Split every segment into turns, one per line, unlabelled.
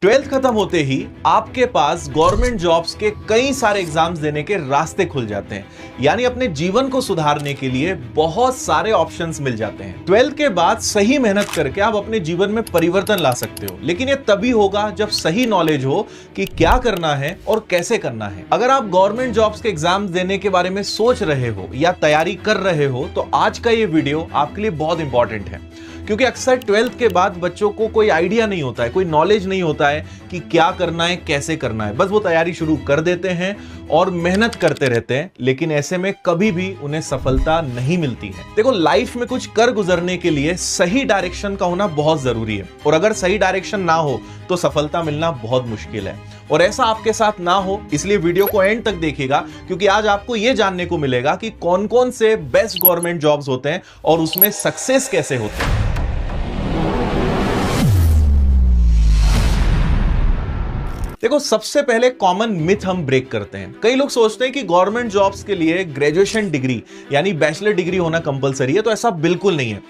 12th खत्म होते ही आपके पास गवर्नमेंट जॉब्स के कई सारे एग्जाम्स देने के रास्ते खुल जाते हैं, यानी अपने जीवन को सुधारने के लिए बहुत सारे ऑप्शंस मिल जाते हैं। 12th के बाद सही मेहनत करके आप अपने जीवन में परिवर्तन ला सकते हो, लेकिन ये तभी होगा जब सही नॉलेज हो कि क्या करना है और कैसे करना है। अगर आप गवर्नमेंट जॉब्स के एग्जाम्स देने के बारे में सोच रहे हो या तैयारी कर रहे हो तो आज का ये वीडियो आपके लिए बहुत इंपॉर्टेंट है, क्योंकि अक्सर 12th के बाद बच्चों को कोई आइडिया नहीं होता है, कोई नॉलेज नहीं होता है कि क्या करना है, कैसे करना है। बस वो तैयारी शुरू कर देते हैं और मेहनत करते रहते हैं, लेकिन ऐसे में कभी भी उन्हें सफलता नहीं मिलती है। देखो, लाइफ में कुछ कर गुजरने के लिए सही डायरेक्शन का होना बहुत जरूरी है, और अगर सही डायरेक्शन ना हो तो सफलता मिलना बहुत मुश्किल है। और ऐसा आपके साथ ना हो इसलिए वीडियो को एंड तक देखिएगा, क्योंकि आज आपको यह जानने को मिलेगा कि कौन कौन से बेस्ट गवर्नमेंट जॉब्स होते हैं और उसमें सक्सेस कैसे होते हैं। देखो, सबसे पहले कॉमन मिथ हम ब्रेक करते हैं। कई लोग सोचते हैं कि गवर्नमेंट जॉब्स के लिए ग्रेजुएशन डिग्री यानी बैचलर डिग्री होना कंपलसरी है, तो ऐसा बिल्कुल नहीं है।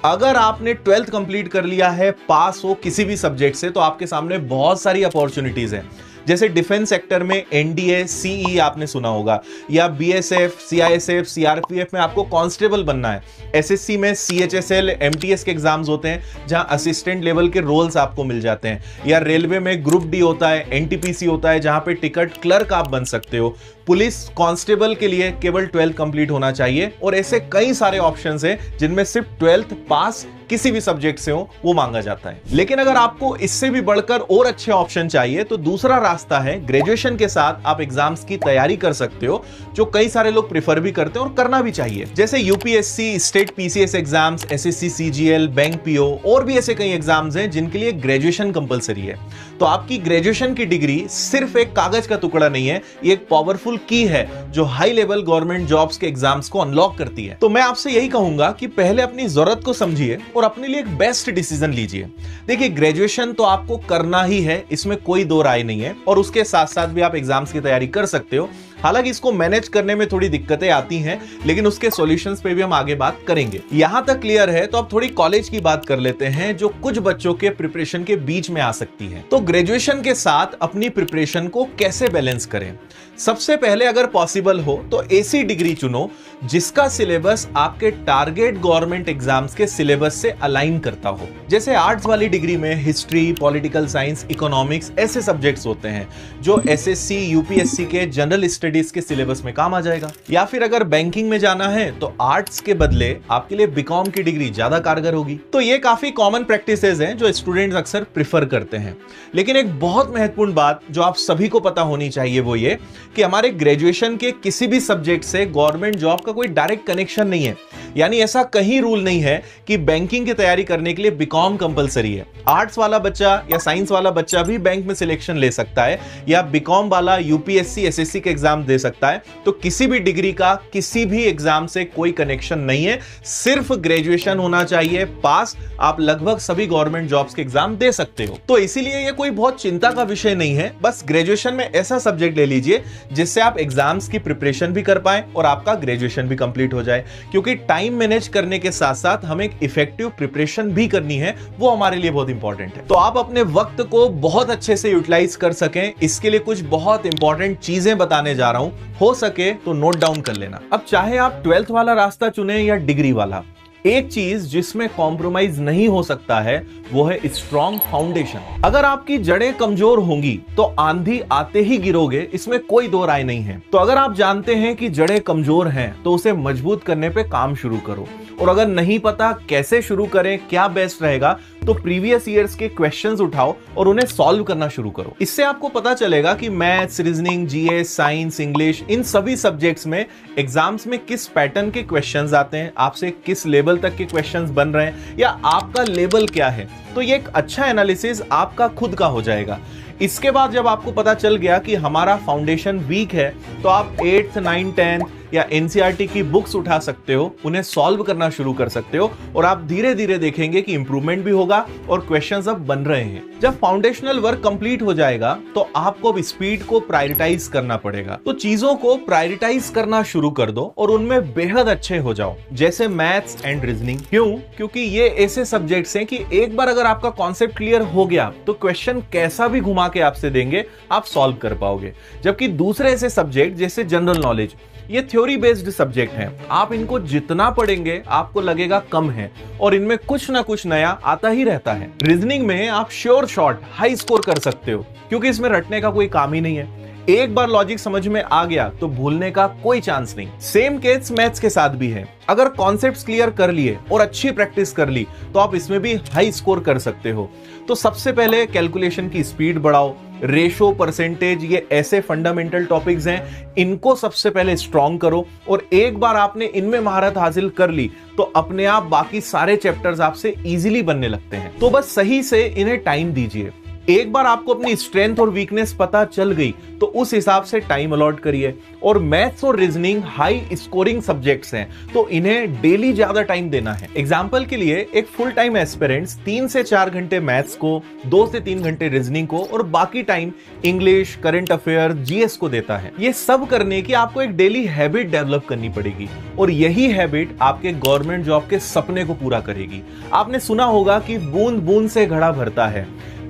अगर आपने 12th कंप्लीट कर लिया है, पास हो किसी भी सब्जेक्ट से, तो आपके सामने बहुत सारी अपॉर्चुनिटीज हैं। जैसे डिफेंस सेक्टर में एनडीए, सीई आपने सुना होगा, या बीएसएफ, सीआईएसएफ, सीआरपीएफ में आपको कांस्टेबल बनना है। एसएससी में सीएचएसएल, एमटीएस के एग्जाम्स होते हैं जहां असिस्टेंट लेवल के रोल्स आपको मिल जाते हैं, या रेलवे में ग्रुप डी होता है, एनटीपीसी होता है जहां पे टिकट क्लर्क आप बन सकते हो। पुलिस कांस्टेबल के लिए केवल 12th कंप्लीट होना चाहिए, और ऐसे कई सारे ऑप्शंस हैं जिनमें सिर्फ 12th पास किसी भी सब्जेक्ट से हो वो मांगा जाता है। लेकिन अगर आपको इससे भी बढ़कर और अच्छे ऑप्शन चाहिए तो दूसरा रास्ता है, ग्रेजुएशन के साथ आप एग्जाम्स की तैयारी कर सकते हो, जो कई सारे लोग प्रेफर भी करते हैं और करना भी चाहिए। जैसे UPSC, state PCS exams, SSC CGL, bank PO और भी ऐसे कई एग्जाम्स हैं जिनके लिए ग्रेजुएशन कंपलसरी है। तो आपकी ग्रेजुएशन की डिग्री सिर्फ एक कागज का टुकड़ा नहीं है, ये एक पावरफुल की है जो हाई लेवल गवर्नमेंट जॉब्स के एग्जाम्स को अनलॉक करती है। तो मैं आपसे यही कहूंगा कि पहले अपनी जरूरत को समझिए और अपने लिए एक बेस्ट डिसीजन लीजिए। देखिए, ग्रेजुएशन तो आपको करना ही है, इसमें कोई दो राय नहीं है, और उसके साथ साथ भी आप एग्जाम्स की तैयारी कर सकते हो। हालांकि इसको मैनेज करने में थोड़ी दिक्कतें आती हैं, लेकिन उसके सॉल्यूशंस पे भी हम आगे बात करेंगे। यहां तक क्लियर है तो अब थोड़ी कॉलेज की बात कर लेते हैं, जो कुछ बच्चों के प्रिपरेशन के बीच में आ सकती है। तो ग्रेजुएशन के साथ अपनी प्रिपरेशन को कैसे बैलेंस करें? सबसे पहले अगर पॉसिबल हो तो ऐसी डिग्री चुनो जिसका सिलेबस आपके टारगेट गवर्नमेंट एग्जाम्स के सिलेबस से अलाइन करता हो। जैसे आर्ट्स वाली डिग्री में हिस्ट्री, पॉलिटिकल साइंस, इकोनॉमिक्स ऐसे सब्जेक्ट्स होते हैं जो एसएससी, यूपीएससी के जनरल स्टडीज के सिलेबस में काम आ जाएगा। या फिर अगर बैंकिंग में जाना है तो आर्ट्स के बदले आपके लिए बीकॉम की डिग्री ज्यादा कारगर होगी। तो ये काफी कॉमन प्रैक्टिसेस हैं जो स्टूडेंट्स अक्सर प्रिफर करते हैं। लेकिन एक बहुत महत्वपूर्ण बात जो आप सभी को पता होनी चाहिए वो ये कि हमारे ग्रेजुएशन के किसी भी सब्जेक्ट से गवर्नमेंट जॉब का कोई डायरेक्ट कनेक्शन नहीं है। यानी ऐसा कहीं रूल नहीं है कि बैंकिंग की तैयारी करने के लिए बीकॉम कंपलसरी है। आर्ट्स वाला बच्चा या साइंस वाला बच्चा भी बैंक में सिलेक्शन ले सकता है, या बीकॉम वाला यूपीएससी, एसएससी के एग्जाम दे सकता है। तो किसी भी डिग्री का किसी भी एग्जाम से कोई कनेक्शन नहीं है, सिर्फ ग्रेजुएशन होना चाहिए पास, आप लगभग सभी गवर्नमेंट जॉब्स के एग्जाम दे सकते हो। तो इसीलिए ये कोई बहुत चिंता का विषय नहीं है। बस ग्रेजुएशन में ऐसा सब्जेक्ट ले लीजिए जिससे आप एग्जाम्स की प्रिपरेशन भी कर पाए और आपका ग्रेजुएशन भी कंप्लीट हो जाए, क्योंकि टाइम मैनेज करने के साथ साथ हमें एक इफेक्टिव प्रिपरेशन भी करनी है, वो हमारे लिए बहुत इंपॉर्टेंट है। तो आप अपने वक्त को बहुत अच्छे से यूटिलाइज कर सकें, इसके लिए कुछ बहुत इंपॉर्टेंट चीजें बताने जा रहा हूं, हो सके तो नोट डाउन कर लेना। अब चाहे आप 12th वाला रास्ता चुने या डिग्री वाला, एक चीज जिसमें कॉम्प्रोमाइज नहीं हो सकता है वो है स्ट्रॉन्ग फाउंडेशन। अगर आपकी जड़ें कमजोर होंगी तो आंधी आते ही गिरोगे, इसमें कोई दो राय नहीं है। तो अगर आप जानते हैं कि जड़ें कमजोर हैं तो उसे मजबूत करने पे काम शुरू करो, और अगर नहीं पता कैसे शुरू करें, क्या बेस्ट रहेगा, तो प्रीवियस ईयर्स के क्वेश्चंस उठाओ और उन्हें सॉल्व करना शुरू करो। इससे आपको पता चलेगा कि maths, reasoning, GS, science, English, इन सभी सब्जेक्ट्स में एग्जाम्स में किस पैटर्न के क्वेश्चंस आते हैं, आपसे किस लेवल तक के क्वेश्चंस बन रहे हैं, या आपका लेवल क्या है। तो ये एक अच्छा एनालिसिस आपका खुद का हो जाएगा। इसके बाद जब आपको पता चल गया कि हमारा फाउंडेशन वीक है, तो आप 8th, 9th, 10th या एनसीईआरटी की बुक्स उठा सकते हो, उन्हें सॉल्व करना शुरू कर सकते हो और आप धीरे धीरे देखेंगे कि इंप्रूवमेंट भी होगा और क्वेश्चंस अब बन रहे हैं। जब फाउंडेशनल वर्क कंप्लीट हो जाएगा तो आपको अब स्पीड को प्रायोरिटाइज करना पड़ेगा। तो चीजों को प्रायोरिटाइज करना शुरू कर दो और उनमें बेहद अच्छे हो जाओ, जैसे मैथ्स एंड रीजनिंग। क्यों? क्योंकि ये ऐसे सब्जेक्ट्स हैं कि एक बार अगर आपका कॉन्सेप्ट क्लियर हो गया तो क्वेश्चन कैसा भी घुमा के आपसे देंगे आप सॉल्व कर पाओगे। जबकि दूसरे ऐसे सब्जेक्ट जैसे जनरल नॉलेज, ये थ्योरी बेस्ड सब्जेक्ट हैं, आप इनको जितना पढ़ेंगे आपको लगेगा कम है और इनमें कुछ ना कुछ नया आता ही रहता है। रीजनिंग में आप श्योर शॉट हाई स्कोर कर सकते हो क्योंकि इसमें रटने का कोई काम ही नहीं है। एक बार लॉजिक समझ में आ गया तो भूलने का कोई चांस नहीं। सेम केस मैथ्स के साथ भी है। अगर कॉन्सेप्ट्स क्लियर कर लिए और अच्छी प्रैक्टिस कर ली तो आप इसमें भी हाई स्कोर कर सकते हो। तो सबसे पहले कैलकुलेशन की स्पीड बढ़ाओ, रेशो, परसेंटेज, ये ऐसे फंडामेंटल टॉपिक्स हैं, इनको सबसे पहले स्ट्रॉन्ग करो और एक बार आपने इनमें महारत हासिल कर ली तो अपने आप बाकी सारे चैप्टर्स आपसे इजीली बनने लगते हैं। तो बस सही से इन्हें टाइम दीजिए। एक बार आपको अपनी स्ट्रेंथ और वीकनेस पता चल गई तो उस हिसाब से टाइम अलॉट करिए। और मैथ्स और रीजनिंग हाई स्कोरिंग सब्जेक्ट्स हैं तो इन्हें डेली ज्यादा टाइम देना है। एग्जांपल के लिए एक फुल टाइम एस्पिरेंट्स 3 से 4 घंटे मैथ्स को, 2 से 3 घंटे रीजनिंग को और बाकी time English, current affair, GS को देता है। ये सब करने की आपको एक डेली हैबिट डेवलप करनी पड़ेगी और यही हैबिट आपके गवर्नमेंट जॉब के सपने को पूरा करेगी। आपने सुना होगा कि बूंद बूंद से घड़ा भरता है,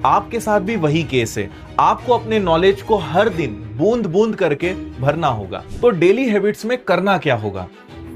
आपके साथ भी वही केस है। आपको अपने नॉलेज को हर दिन बूंद बूंद करके भरना होगा। तो डेली हैबिट्स में करना क्या होगा?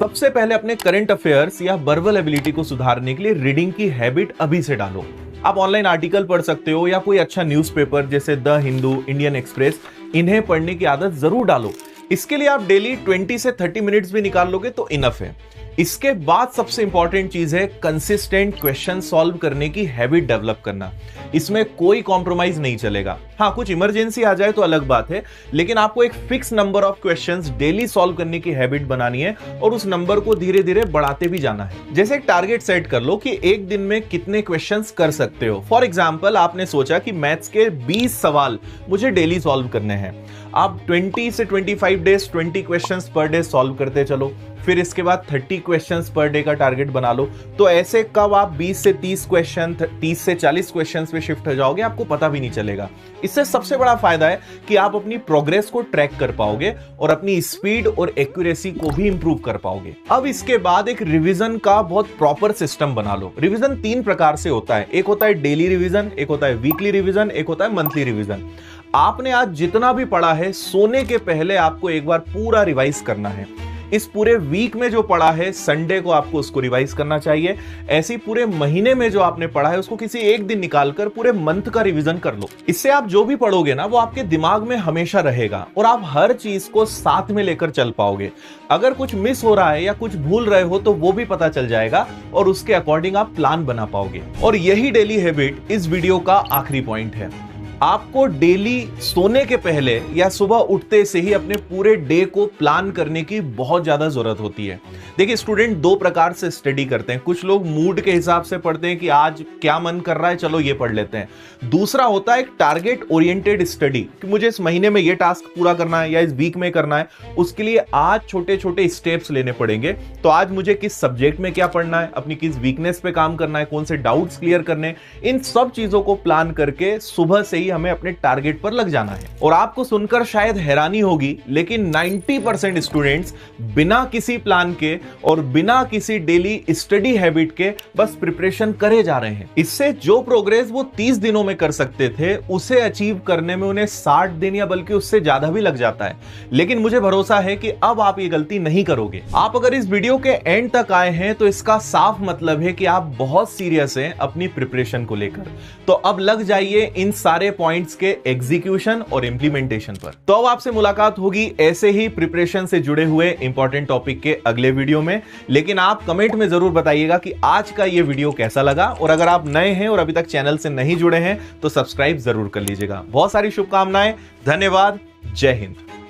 सबसे पहले अपने करंट अफेयर्स या वर्बल एबिलिटी को सुधारने के लिए रीडिंग की हैबिट अभी से डालो। आप ऑनलाइन आर्टिकल पढ़ सकते हो या कोई अच्छा न्यूज़पेपर जैसे द हिंदू, इंडियन एक्सप्रेस, इन्हें पढ़ने की आदत जरूर डालो। इसके लिए आप डेली 20 से 30 मिनट्स भी निकाल लोगे तो इनफ है। इसके बाद सबसे इंपॉर्टेंट चीज है कंसिस्टेंट क्वेश्चन सॉल्व करने की हैबिट डेवलप करना। इसमें कोई कॉम्प्रोमाइज नहीं चलेगा। हाँ, कुछ इमरजेंसी आ जाए तो अलग बात है, लेकिन आपको एक fix number of questions daily solve करने की हैबिट बनानी है और उस नंबर को धीरे धीरे बढ़ाते भी जाना है। जैसे एक टारगेट सेट कर लो कि एक दिन में कितने क्वेश्चंस कर सकते हो। फॉर एग्जाम्पल, आपने सोचा कि मैथ्स के 20 सवाल मुझे डेली सॉल्व करने हैं। आप 20 से 25 days 20 questions per day solve करते चलो, फिर इसके बाद 30 क्वेश्चंस पर डे का टारगेट बना लो। तो ऐसे कब आप 20 से 30 क्वेश्चन, 30 से 40 क्वेश्चंस पे शिफ्ट हो जाओगे आपको पता भी नहीं चलेगा। इससे सबसे बड़ा फायदा है कि आप अपनी प्रोग्रेस को ट्रैक कर पाओगे और अपनी स्पीड और एक्यूरेसी को भी इंप्रूव कर पाओगे। अब इसके बाद एक रिवीजन का बहुत प्रॉपर सिस्टम बना लो। रिवीजन 3 प्रकार से होता है। एक होता है डेली रिवीजन, एक होता है वीकली रिवीजन, एक होता है मंथली रिवीजन। आपने आज जितना भी पढ़ा है सोने के पहले आपको एक बार पूरा रिवाइज करना है। इस पूरे वीक में जो पढ़ा है संडे को आपको उसको रिवाइज करना चाहिए। ऐसे पूरे महीने में जो आपने पढ़ा है उसको किसी एक दिन निकालकर पूरे मंथ का रिवीजन कर लो। इससे आप जो भी पढ़ोगे ना वो आपके दिमाग में हमेशा रहेगा और आप हर चीज को साथ में लेकर चल पाओगे। अगर कुछ मिस हो रहा है या कुछ भूल रहे हो तो वो भी पता चल जाएगा और उसके अकॉर्डिंग आप प्लान बना पाओगे। और यही डेली हैबिट इस वीडियो का आखिरी पॉइंट है। आपको डेली सोने के पहले या सुबह उठते से ही अपने पूरे डे को प्लान करने की बहुत ज्यादा जरूरत होती है। देखिए, स्टूडेंट 2 प्रकार से स्टडी करते हैं। कुछ लोग मूड के हिसाब से पढ़ते हैं कि आज क्या मन कर रहा है, चलो ये पढ़ लेते हैं। दूसरा होता है एक टारगेट ओरिएंटेड स्टडी कि मुझे इस महीने में ये टास्क पूरा करना है या इस वीक में करना है। उसके लिए आज छोटे छोटे स्टेप्स लेने पड़ेंगे। तो आज मुझे किस सब्जेक्ट में क्या पढ़ना है, अपनी किस वीकनेस पे काम करना है, कौन से डाउट्स क्लियर करने, इन सब चीजों को प्लान करके सुबह से हमें अपने टारगेट पर लग जाना है। और आपको सुनकर शायद हैरानी होगी, लेकिन 90% स्टूडेंट्स बिना किसी प्लान के और बिना किसी डेली स्टडी हैबिट के बस प्रिपरेशन करे जा रहे हैं। इससे जो प्रोग्रेस वो 30 दिनों में कर सकते थे उसे अचीव करने में उन्हें 60 दिन या बल्कि उससे ज्यादा भी लग जाता है। लेकिन मुझे भरोसा है कि अब आप ये गलती नहीं करोगे। आप अगर इस वीडियो के एंड तक आए हैं तो इसका साफ मतलब है कि आप बहुत सीरियस हैं अपनी प्रिपरेशन को लेकर। तो अब लग जाइए इन सारे पॉइंट्स के एग्जीक्यूशन और इंप्लीमेंटेशन पर। तो अब आपसे मुलाकात होगी ऐसे ही प्रिपरेशन से जुड़े हुए इंपॉर्टेंट टॉपिक के अगले वीडियो में। लेकिन आप कमेंट में जरूर बताइएगा कि आज का ये वीडियो कैसा लगा, और अगर आप नए हैं और अभी तक चैनल से नहीं जुड़े हैं तो सब्सक्राइब जरूर कर लीजिएगा। बहुत सारी शुभकामनाएं। धन्यवाद। जय हिंद।